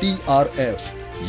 TRF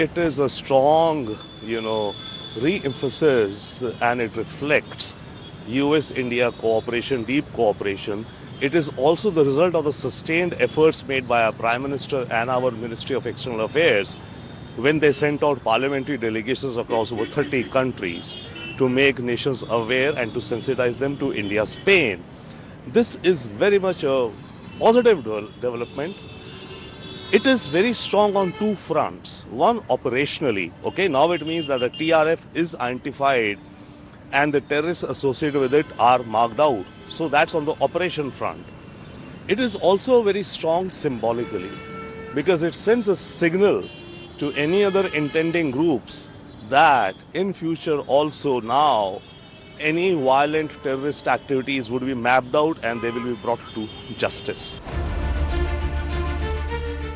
It is a strong, re-emphasis and it reflects US-India cooperation, deep cooperation. It is also the result of the sustained efforts made by our Prime Minister and our Ministry of External Affairs when they sent out parliamentary delegations across over 30 countries to make nations aware and to sensitize them to India's pain. This is very much a positive development. It is very strong on two fronts. One, operationally. Okay, now it means that the TRF is identified and the terrorists associated with it are marked out. So that's on the operation front. It is also very strong symbolically because it sends a signal to any other intending groups that in future also now any violent terrorist activities would be mapped out and they will be brought to justice.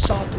7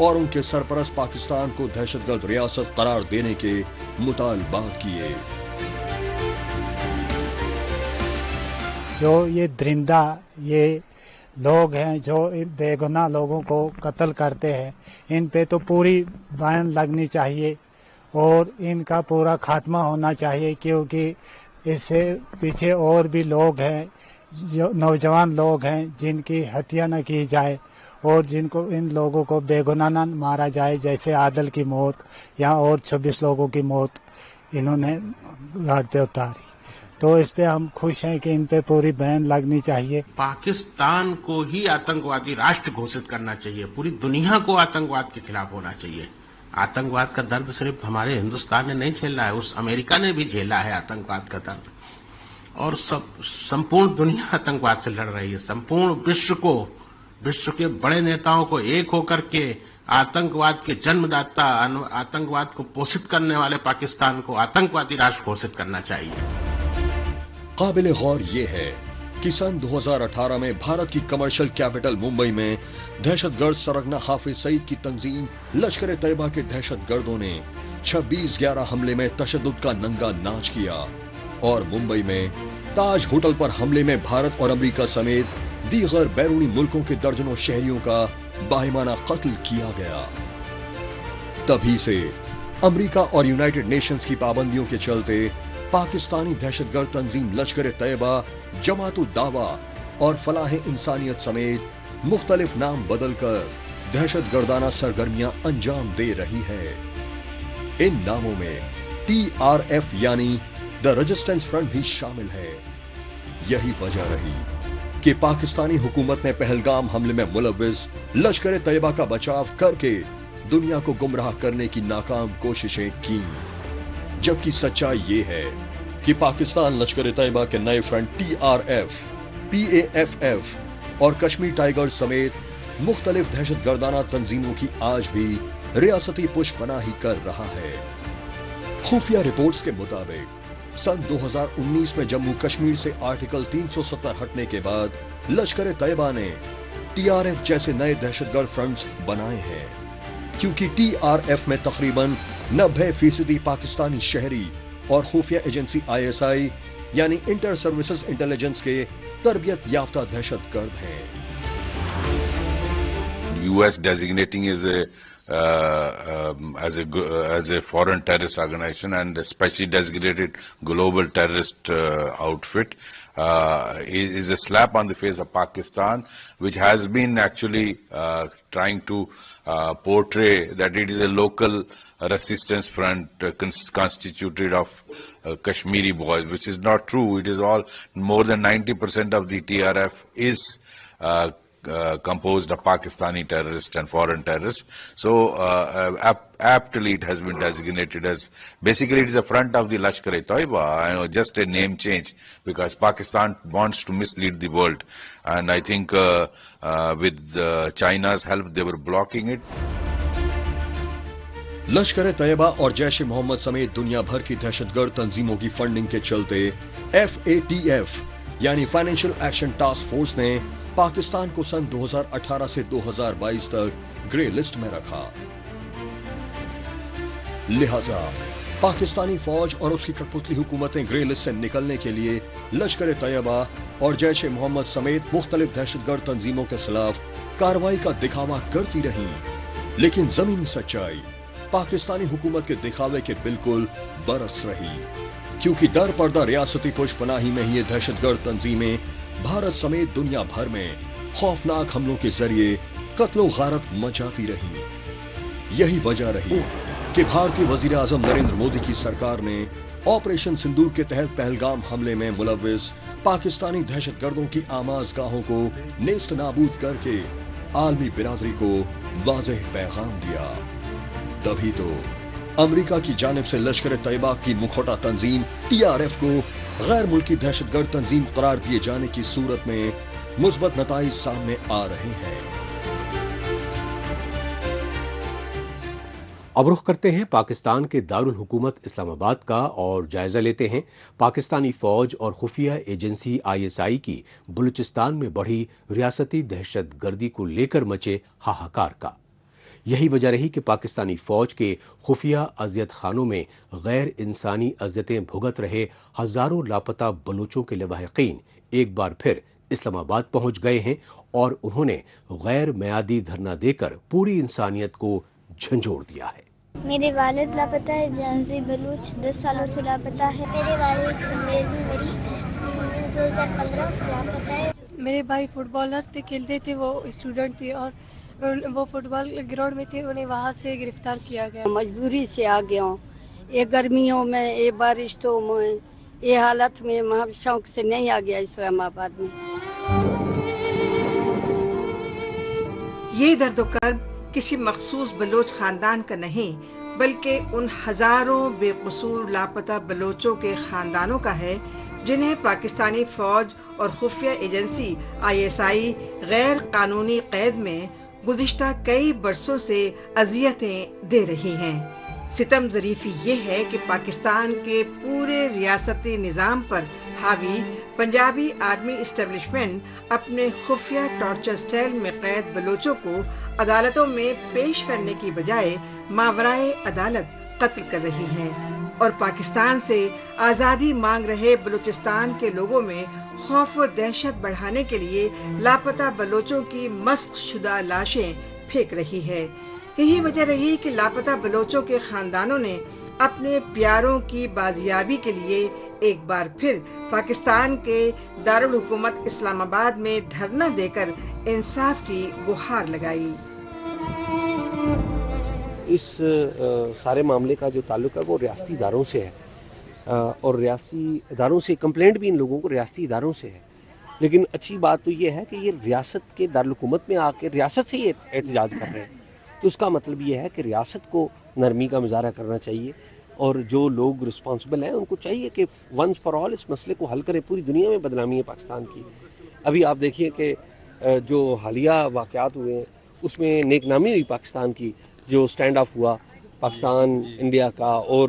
اور ان کے سرپرست پاکستان کو دہشت گرد ریاست قرار دینے کے مطالبات کیے۔ جو یہ درندہ یہ لوگ ہیں جو بے گناہ لوگوں کو قتل کرتے ہیں، ان پہ تو پوری بین لگنی چاہیے اور ان کا پورا خاتمہ ہونا چاہیے، کیونکہ اس سے پیچھے اور بھی لوگ ہیں، جو نوجوان لوگ ہیں جن کی ہتیا نہ کی جائے اور جن کو ان لوگوں کو بے گناہ نہ مارا جائے، جیسے عادل کی موت یا اور 26 لوگوں کی موت انہوں نے گھاٹ پہ اتاری۔ تو اس پہ ہم خوش ہیں کہ ان پہ پوری بین لگنی چاہیے۔ پاکستان کو ہی آتنکوادی راشٹر گھوشت کرنا چاہیے، پوری دنیا کو آتنکواد کے خلاف ہونا چاہیے۔ آتنکواد کا درد صرف ہمارے ہندوستان نے نہیں جھیلا ہے، اس امریکہ نے بھی جھیلا ہے آتنکواد کا درد، اور سمپورن دنیا آتنکواد سے لڑ رہی ہے۔ سمپورن وشو کے بڑے نیتاؤں کو ایک ہو کر کے آتنکواد کے جنم داتا، آتنکواد کو پوشت کرنے والے پاکستان کو آتنکوادی راشٹر گھوشت کرنا چاہیے۔ قابل غور یہ ہے کہ سن 2018 میں بھارت کی کمرشل کیپٹل ممبئی میں دہشت گرد سرگنا حافظ سعید کی تنظیم لشکر طیبہ کے دہشت گردوں نے 26/11 حملے میں تشدد کا ننگا ناچ کیا اور ممبئی میں تاج ہوٹل پر حملے میں بھارت اور امریکہ سمیت دیگر بیرونی ملکوں کے درجنوں شہریوں کا باہمانہ قتل کیا گیا۔ تبھی سے امریکہ اور یونائیٹڈ نیشنز کی پابندیوں کے چلتے پاکستانی دہشت گرد تنظیم لشکر طیبہ جماعت الدعوہ اور فلاح انسانیت سمیت مختلف نام بدل کر دہشت گردانہ سرگرمیاں انجام دے رہی ہے۔ ان ناموں میں TRF یعنی دی ریزسٹنس فرنٹ بھی شامل ہے۔ یہی وجہ رہی کہ پاکستانی حکومت نے پہلگام حملے میں ملوث لشکر طیبہ کا بچاؤ کر کے دنیا کو گمراہ کرنے کی ناکام کوششیں کیں، جبکہ سچائی یہ ہے کہ پاکستان لشکر طیبہ کے نئے فرنٹ TRF، PAFF اور کشمیر ٹائیگرز سمیت مختلف دہشت گردانہ تنظیموں کی آج بھی ریاستی پشت پناہی کر رہا ہے۔ خفیہ رپورٹس کے مطابق سن 2019 میں جموں کشمیر سے آرٹیکل 370 ہٹنے کے بعد لشکر طیبہ نے TRF جیسے نئے دہشت گرد فرنٹس بنائے ہیں، کیونکہ TRF میں تقریباً 90% پاکستانی شہری اور خفیہ ایجنسی ISI یعنی انٹر سروسز انٹیلیجنس کے تربیت یافتہ دہشت گرد ہیں۔ US designating as a foreign terrorist organization and especially designated global terrorist outfit is a slap on the face of Pakistan, which has been actually trying to portray that it is a local resistance front constituted of Kashmiri boys, which is not true. It is all more than 90% of the TRF is composed of Pakistani terrorists and foreign terrorists. So aptly it has been designated as, basically it is a front of the Lashkar-e-Taiba, just a name change, because Pakistan wants to mislead the world. And I think with China's help they were blocking it. Lashkar Taiba اور جیش محمد سمیت دنیا بھر کی دہشت گرد تنظیموں کی funding کے چلتے FATF یعنی فائنینشل ایکشن ٹاسک فورس نے پاکستان کو سن 2018 سے 2022 تک گرے لسٹ میں رکھا۔ لہذا پاکستانی فوج اور اس کی کٹپتلی حکومتیں گرے لسٹ سے نکلنے کے لیے لشکر طیبہ اور جیش محمد سمیت مختلف دہشت گرد تنظیموں کے خلاف کارروائی کا دکھاوا کرتی رہیں، لیکن زمینی سچائی پاکستانی حکومت کے دکھاوے کے بالکل برعکس رہی، کیونکہ در پردہ ریاستی پشت پناہی میں ہی یہ دہشت گرد تنظیمیں بھارت سمیت دنیا بھر میں خوفناک حملوں کے ذریعے قتل و غارت مچاتی رہیں۔ یہی وجہ رہی کہ بھارتی وزیر اعظم نریندر مودی کی سرکار نے آپریشن سندور کے تحت پہلگام حملے میں ملوث پاکستانی دہشت گردوں کی آماز گاہوں کو نیست نابود کر کے عالمی برادری کو واضح پیغام دیا۔ تبھی تو امریکہ کی جانب سے لشکر طیبہ کی مکھوٹا تنظیم TRF کو غیر ملکی دہشت گرد تنظیم قرار دیے جانے کی صورت میں مثبت نتائج سامنے آ رہے ہیں۔ اب رخ کرتے ہیں پاکستان کے دارالحکومت اسلام آباد کا اور جائزہ لیتے ہیں پاکستانی فوج اور خفیہ ایجنسی ISI کی بلوچستان میں بڑھی ریاستی دہشت گردی کو لے کر مچے ہاہاکار کا۔ یہی وجہ رہی کہ پاکستانی فوج کے خفیہ اذیت خانوں میں غیر انسانی اذیتیں بھگت رہے ہزاروں لاپتہ بلوچوں کے لواحقین ایک بار پھر اسلام آباد پہنچ گئے ہیں اور انہوں نے غیر میعادی دھرنا دے کر پوری انسانیت کو جھنجھوڑ دیا ہے۔ میرے والد لاپتہ ہے، جہانزی بلوچ 10 سالوں سے لاپتہ ہے۔ میرے والد میری 2015 سے لاپتہ ہے۔ میرے بھائی فٹ بالر تھے، کھیلتے تھے، وہ اسٹوڈنٹ تھے اور وہ فٹ بال گراؤنڈ میں تھے، انہیں وہاں سے گرفتار کیا گیا۔ مجبوری سے آ گیا ہوں، یہ گرمیوں میں، یہ بارشوں میں، یہ حالت میں شوق سے نہیں آ گیا اسلام آباد میں۔ یہ درد و کرب کسی مخصوص بلوچ خاندان کا نہیں بلکہ ان ہزاروں بے قصور لاپتہ بلوچوں کے خاندانوں کا ہے جنہیں پاکستانی فوج اور خفیہ ایجنسی ISI غیر قانونی قید میں گزشتہ کئی برسوں سے اذیتیں دے رہی ہیں۔ ستم ظریفی یہ ہے کہ پاکستان کے پورے ریاستی نظام پر حاوی پنجابی آرمی اسٹیبلشمنٹ اپنے خفیہ ٹارچر سیل میں قید بلوچوں کو عدالتوں میں پیش کرنے کی بجائے ماورائے عدالت قتل کر رہی ہے، اور پاکستان سے آزادی مانگ رہے بلوچستان کے لوگوں میں خوف و دہشت بڑھانے کے لیے لاپتہ بلوچوں کی مسخ شدہ لاشیں پھینک رہی ہے۔ یہی وجہ رہی کہ لاپتہ بلوچوں کے خاندانوں نے اپنے پیاروں کی بازیابی کے لیے ایک بار پھر پاکستان کے دارالحکومت اسلام آباد میں دھرنا دے کر انصاف کی گہار لگائی۔ اس سارے معاملے کا جو تعلق ہے وہ ریاستی اداروں سے ہے، اور ریاستی اداروں سے کمپلینٹ بھی ان لوگوں کو ریاستی اداروں سے ہے، لیکن اچھی بات تو یہ ہے کہ یہ ریاست کے دارالحکومت میں آ کے ریاست سے ہی احتجاج کر رہے ہیں، تو اس کا مطلب یہ ہے کہ ریاست کو نرمی کا مظاہرہ کرنا چاہیے، اور جو لوگ رسپانسبل ہیں ان کو چاہیے کہ ونس فار آل اس مسئلے کو حل کریں۔ پوری دنیا میں بدنامی ہے پاکستان کی۔ ابھی آپ دیکھیے کہ جو حالیہ واقعات ہوئے ہیں اس میں نیک نامی ہوئی پاکستان کی، جو سٹینڈ آف ہوا پاکستان انڈیا کا اور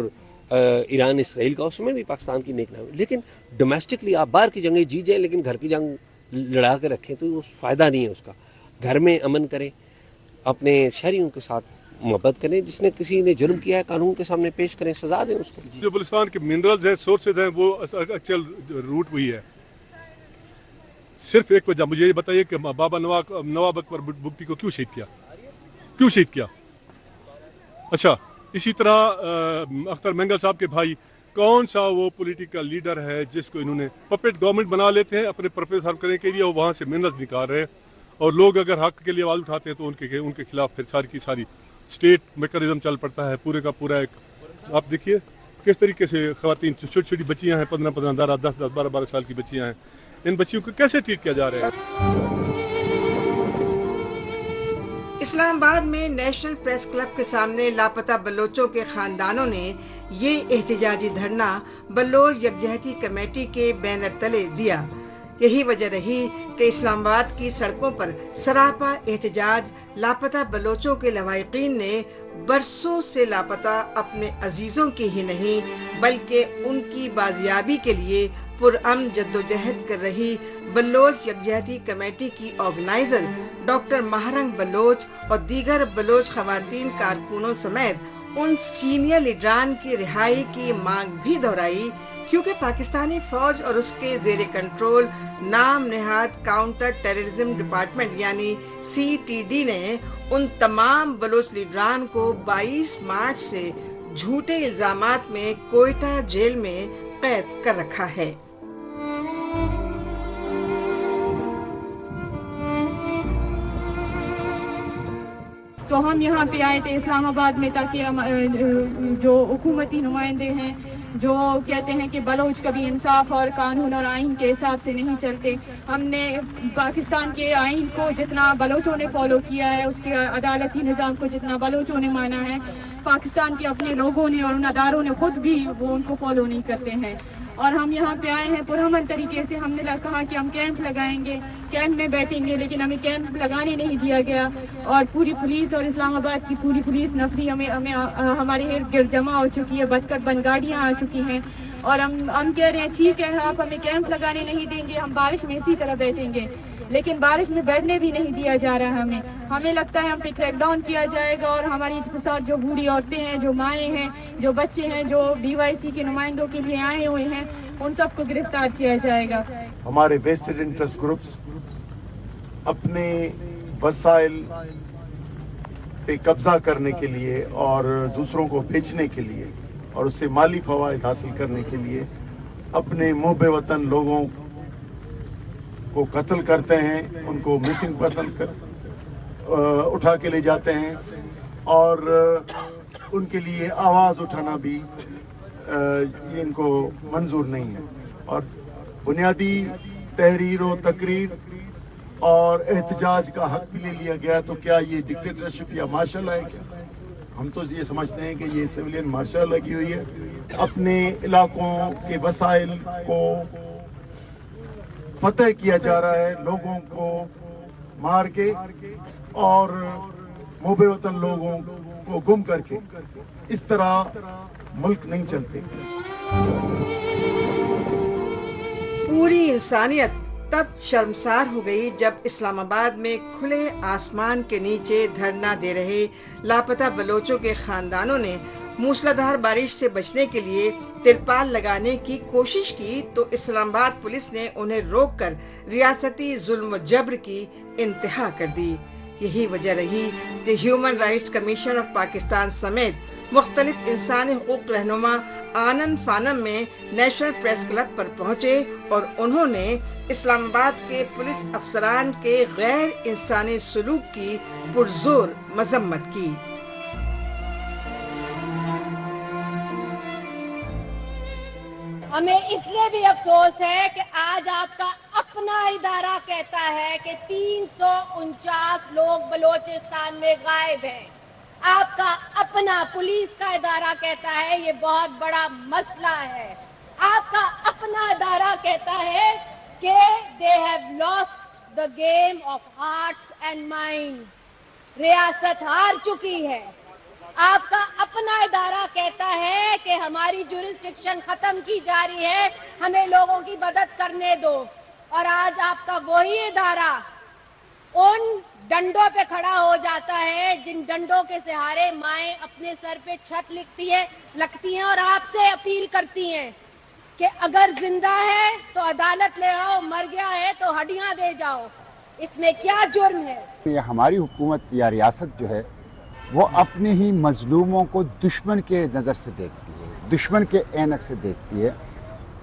ایران اسرائیل کا، اس میں بھی پاکستان کی نیک نامی، لیکن ڈومیسٹکلی آپ باہر کی جنگیں جیت جائیں لیکن گھر کی جنگ لڑا کے رکھیں تو فائدہ نہیں ہے اس کا۔ گھر میں امن کریں، اپنے شہریوں کے ساتھ محبت کریں، جس نے کسی نے جرم کیا ہے قانون کے سامنے پیش کریں، سزا دیں اس کو۔ جو بلوچستان کے منرلز ہیں، سورسز ہیں، وہ ایکچوئل روٹ وہی ہے۔ صرف ایک وجہ مجھے یہ بتائیے کہ بابا نواب اکبر بگٹی کو کیوں شہید کیا؟ اچھا، اسی طرح اختر مینگل صاحب کے بھائی، کون سا وہ پولیٹیکل لیڈر ہے جس کو انہوں نے پپیٹ گورنمنٹ بنا لیتے ہیں اپنے پرپز سرو کرنے کے لیے، اور وہاں سے منرلز نکال رہے ہیں، اور لوگ اگر حق کے لیے آواز اٹھاتے ہیں تو ان کے خلاف پھر ساری کی ساری اسٹیٹ میکانزم چل پڑتا ہے، پورے کا پورا۔ ایک آپ دیکھیے کس طریقے سے خواتین، چھوٹی چھوٹی بچیاں ہیں، 15 10 12 سال کی بچیاں ہیں، ان بچیوں کو کیسے ٹریٹ کیا جا رہا ہے؟ اسلام آباد میں نیشنل پریس کلب کے سامنے لاپتہ بلوچوں کے خاندانوں نے یہ احتجاجی دھرنا بلوچ یکجہتی کمیٹی کے بینر تلے دیا۔ یہی وجہ رہی کہ اسلام آباد کی سڑکوں پر سراپا احتجاج لاپتہ بلوچوں کے لواحقین نے برسوں سے لاپتہ اپنے عزیزوں کی ہی نہیں بلکہ ان کی بازیابی کے لیے پرامن جدوجہد کر رہی بلوچ یکجہتی کمیٹی کی آرگنائزر ڈاکٹر مہرنگ بلوچ اور دیگر بلوچ خواتین کارکنوں سمیت ان سینئر لیڈران کی رہائی کی مانگ بھی دہرائی، کیونکہ پاکستانی فوج اور اس کے زیر کنٹرول نام نہاد کاؤنٹر ٹیررزم ڈپارٹمنٹ یعنی CTD نے ان تمام بلوچ لیڈران کو 22 مارچ سے جھوٹے الزامات میں کوئٹہ جیل میں قید کر رکھا ہے۔ تو ہم یہاں پہ آئے تھے اسلام آباد میں تاکہ جو حکومتی نمائندے ہیں جو کہتے ہیں کہ بلوچ کبھی انصاف اور قانون اور آئین کے حساب سے نہیں چلتے، ہم نے پاکستان کے آئین کو جتنا بلوچوں نے فالو کیا ہے، اس کے عدالتی نظام کو جتنا بلوچوں نے مانا ہے، پاکستان کے اپنے لوگوں نے اور ان اداروں نے خود بھی وہ ان کو فالو نہیں کرتے ہیں۔ اور ہم یہاں پہ آئے ہیں پرامن طریقے سے، ہم نے کہا کہ ہم کیمپ لگائیں گے، کیمپ میں بیٹھیں گے، لیکن ہمیں کیمپ لگانے نہیں دیا گیا، اور پوری پولیس اور اسلام آباد کی پوری پولیس نفری ہمیں ہمارے ارد گرد جمع ہو چکی ہے، بند گاڑیاں آ چکی ہیں، اور ہم کہہ رہے ہیں ٹھیک ہے آپ ہمیں کیمپ لگانے نہیں دیں گے، ہم بارش میں اسی طرح بیٹھیں گے، لیکن بارش میں بیٹھنے بھی نہیں دیا جا رہا ہے. ہمیں لگتا ہے ہم پہ کریک ڈاؤن کیا جائے گا اور ہماری ساتھ جو بوڑھی عورتیں ہیں, جو مائیں ہیں, جو بچے ہیں, جو BYC کے نمائندوں کے لیے آئے ہوئے ہیں, ان سب کو گرفتار کیا جائے گا. ہمارے ویسٹڈ انٹرسٹ گروپس اپنے وسائل پہ قبضہ کرنے کے لیے اور دوسروں کو بیچنے کے لیے اور اس سے مالی فوائد حاصل کرنے کے لیے اپنے محب وطن لوگوں کو قتل کرتے ہیں, ان کو مسنگ پرسنز اٹھا کے لے جاتے ہیں اور ان کے لیے آواز اٹھانا بھی یہ ان کو منظور نہیں ہے. اور بنیادی تحریر و تقریر اور احتجاج کا حق بھی لے لیا گیا, تو کیا یہ ڈکٹیٹرشپ یا مارشل لا ہے کیا؟ ہم تو یہ سمجھتے ہیں کہ یہ سویلین مارشل لا لگی ہوئی ہے. اپنے علاقوں کے وسائل کو فتح کیا جا رہا ہے, لوگوں کو مار کے اور محب وطن لوگوں کو گم کر کے. اس طرح ملک نہیں چلتے. پوری انسانیت تب شرمسار ہو گئی جب اسلام آباد میں کھلے آسمان کے نیچے دھرنا دے رہے لاپتہ بلوچوں کے خاندانوں نے موسلادھار بارش سے بچنے کے لیے ترپال لگانے کی کوشش کی, تو اسلام آباد پولیس نے انہیں روک کر ریاستی ظلم و جبر کی انتہا کر دی. یہی وجہ رہی کہ human rights commission of Pakistan سمیت مختلف انسانی حقوق رہنما آنن فانم میں نیشنل پریس کلب پر پہنچے اور انہوں نے اسلام آباد کے پولیس افسران کے غیر انسانی سلوک کی پرزور مذمت کی. ہمیں اس لیے بھی افسوس ہے کہ آج آپ کا اپنا ادارہ کہتا ہے کہ 349 لوگ بلوچستان میں غائب ہیں. آپ کا اپنا پولیس کا ادارہ کہتا ہے یہ بہت بڑا مسئلہ ہے. آپ کا اپنا ادارہ کہتا ہے کہ they have lost the game of hearts and minds. ریاست ہار چکی ہے. آپ کا اپنا ادارہ کہتا ہے کہ ہماری جورسڈکشن ختم کی جا رہی ہے, ہمیں لوگوں کی مدد کرنے دو. اور آج آپ کا وہی ادارہ ان ڈنڈوں پہ کھڑا ہو جاتا ہے جن ڈنڈوں کے سہارے مائیں اپنے سر پہ چھت لگتی ہیں اور آپ سے اپیل کرتی ہیں کہ اگر زندہ ہے تو عدالت لے آؤ, مر گیا ہے تو ہڈیاں دے جاؤ. اس میں کیا جرم ہے؟ یہ ہماری حکومت یا ریاست جو ہے وہ اپنے ہی مظلوموں کو دشمن کے نظر سے دیکھتی ہے, دشمن کے عینک سے دیکھتی ہے.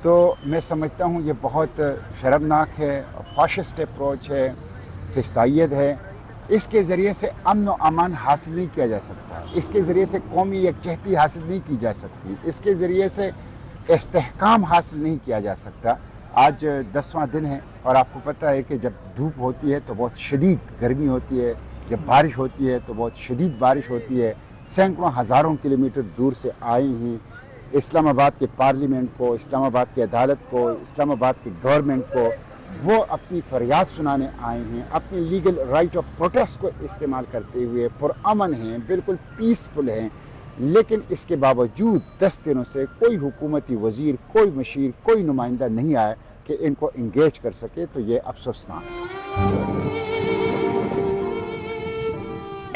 تو میں سمجھتا ہوں یہ بہت شرمناک ہے, فاشسٹ اپروچ ہے, فسطائیت ہے. اس کے ذریعے سے امن و امان حاصل نہیں کیا جا سکتا, اس کے ذریعے سے قومی یکجہتی حاصل نہیں کی جا سکتی, اس کے ذریعے سے استحکام حاصل نہیں کیا جا سکتا. آج 10واں دن ہے اور آپ کو پتہ ہے کہ جب دھوپ ہوتی ہے تو بہت شدید گرمی ہوتی ہے, جب بارش ہوتی ہے تو بہت شدید بارش ہوتی ہے. سینکڑوں ہزاروں کلومیٹر دور سے آئے ہیں اسلام آباد کے پارلیمنٹ کو, اسلام آباد کی عدالت کو, اسلام آباد کی گورنمنٹ کو وہ اپنی فریاد سنانے آئے ہیں, اپنی لیگل رائٹ آف پروٹیسٹ کو استعمال کرتے ہوئے پرامن ہیں, بالکل پیسفل ہیں. لیکن اس کے باوجود 10 دنوں سے کوئی حکومتی وزیر, کوئی مشیر, کوئی نمائندہ نہیں آیا کہ ان کو انگیج کر سکے. تو یہ افسوسناک ہے.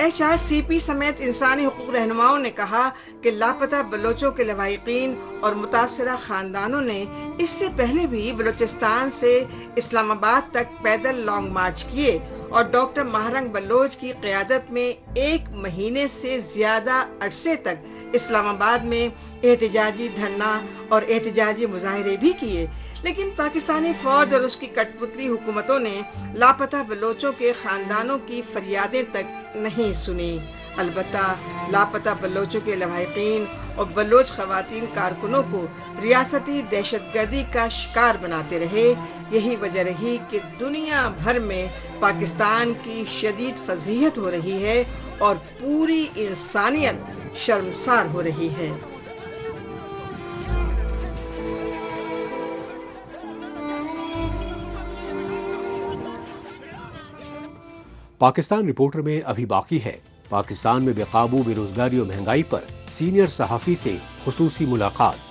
HRCP سمیت انسانی حقوق رہنماؤں نے کہا کہ لاپتہ بلوچوں کے لواحقین اور متاثرہ خاندانوں نے اس سے پہلے بھی بلوچستان سے اسلام آباد تک پیدل لانگ مارچ کیے اور ڈاکٹر مہرنگ بلوچ کی قیادت میں 1 مہینے سے زیادہ عرصے تک اسلام آباد میں احتجاجی دھرنا اور احتجاجی مظاہرے بھی کیے. لیکن پاکستانی فوج اور اس کی کٹ پتلی حکومتوں نے لاپتہ بلوچوں کے خاندانوں کی فریادیں تک نہیں سنی. البتہ لاپتہ بلوچوں کے لواحقین اور بلوچ خواتین کارکنوں کو ریاستی دہشت گردی کا شکار بناتے رہے. یہی وجہ رہی کہ دنیا بھر میں پاکستان کی شدید فضیحت ہو رہی ہے اور پوری انسانیت شرمسار ہو رہی ہے. پاکستان رپورٹر میں ابھی باقی ہے پاکستان میں بے قابو بے روزگاری اور مہنگائی پر سینئر صحافی سے خصوصی ملاقات.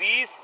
20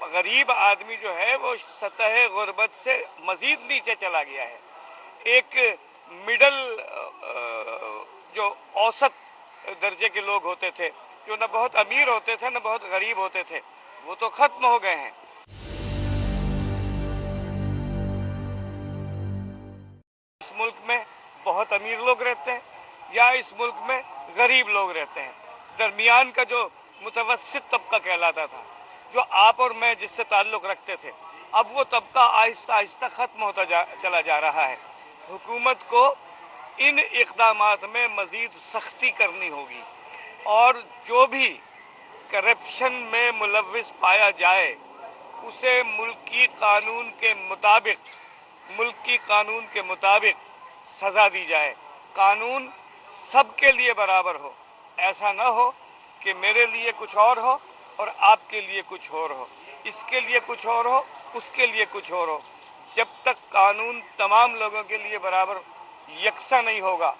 غریب آدمی جو ہے وہ سطح غربت سے مزید نیچے چلا گیا ہے. ایک مڈل جو اوسط درجے کے لوگ ہوتے تھے, جو نہ بہت امیر ہوتے تھے نہ بہت غریب ہوتے تھے, وہ تو ختم ہو گئے ہیں. اس ملک میں بہت امیر لوگ رہتے ہیں یا اس ملک میں غریب لوگ رہتے ہیں. درمیان کا جو متوسط طبقہ کہلاتا تھا, جو آپ اور میں جس سے تعلق رکھتے تھے, اب وہ طبقہ آہستہ آہستہ ختم ہوتا چلا جا رہا ہے. حکومت کو ان اقدامات میں مزید سختی کرنی ہوگی, اور جو بھی کرپشن میں ملوث پایا جائے اسے ملکی قانون کے مطابق سزا دی جائے. قانون سب کے لیے برابر ہو. ایسا نہ ہو کہ میرے لیے کچھ اور ہو اور آپ کے لیے کچھ اور ہو, اس کے لیے کچھ اور ہو, اس کے لیے کچھ اور ہو. جب تک قانون تمام لوگوں کے لیے برابر یکساں نہیں ہوگا,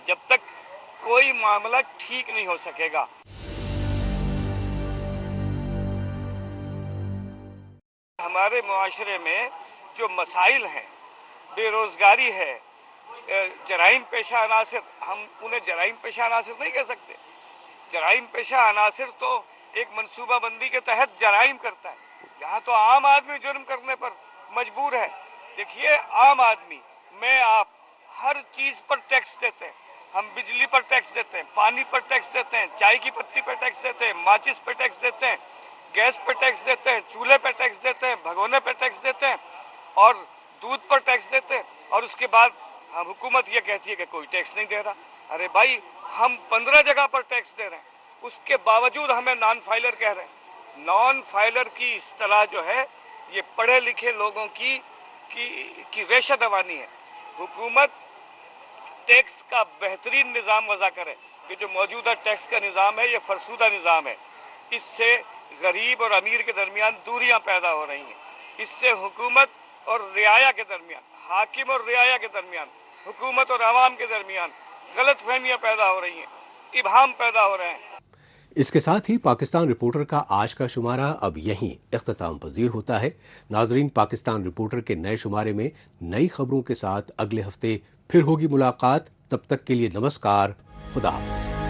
جب تک کوئی معاملہ ٹھیک نہیں ہو سکے گا. ہمارے معاشرے میں جو مسائل ہیں, بے روزگاری ہے, جرائم پیشہ عناصر, ہم انہیں جرائم پیشہ عناصر نہیں کہہ سکتے. جرائم پیشہ عناصر تو ایک منصوبہ بندی کے تحت جرائم کرتا ہے. یہاں تو عام آدمی جرم کرنے پر مجبور ہے. دیکھیے, عام آدمی, میں, آپ, ہر چیز پر ٹیکس دیتے ہیں. ہم بجلی پر ٹیکس دیتے ہیں, پانی پر ٹیکس دیتے ہیں, چائے کی پتی پر ٹیکس دیتے ہیں, ماچس پر ٹیکس دیتے ہیں, گیس پر ٹیکس دیتے ہیں, چولہے پر ٹیکس دیتے ہیں, بھگونے پر ٹیکس دیتے ہیں, اور دودھ پر ٹیکس دیتے ہیں. اور اس کے بعد ہم حکومت یہ کہتی ہے کہ کوئی ٹیکس نہیں دے رہا. ارے بھائی, ہم 15 جگہ پر ٹیکس دے رہے ہیں, اس کے باوجود ہمیں نان فائلر کہہ رہے ہیں. نان فائلر کی اصطلاح جو ہے یہ پڑھے لکھے لوگوں کی ریشہ دوانی ہے. حکومت ٹیکس کا بہترین نظام وضع کرے. کہ جو موجودہ ٹیکس کا نظام ہے یہ فرسودہ نظام ہے. اس سے غریب اور امیر کے درمیان دوریاں پیدا ہو رہی ہیں. اس سے حکومت اور رعایا کے درمیان, حاکم اور رعایا کے درمیان, حکومت اور عوام کے درمیان غلط فہمیاں پیدا ہو رہی ہیں, ابہام پیدا ہو رہے ہیں. اس کے ساتھ ہی پاکستان رپورٹر کا آج کا شمارہ اب یہیں اختتام پذیر ہوتا ہے. ناظرین, پاکستان رپورٹر کے نئے شمارے میں نئی خبروں کے ساتھ اگلے ہفتے پھر ہوگی ملاقات. تب تک کے لیے نمسکار, خدا حافظ.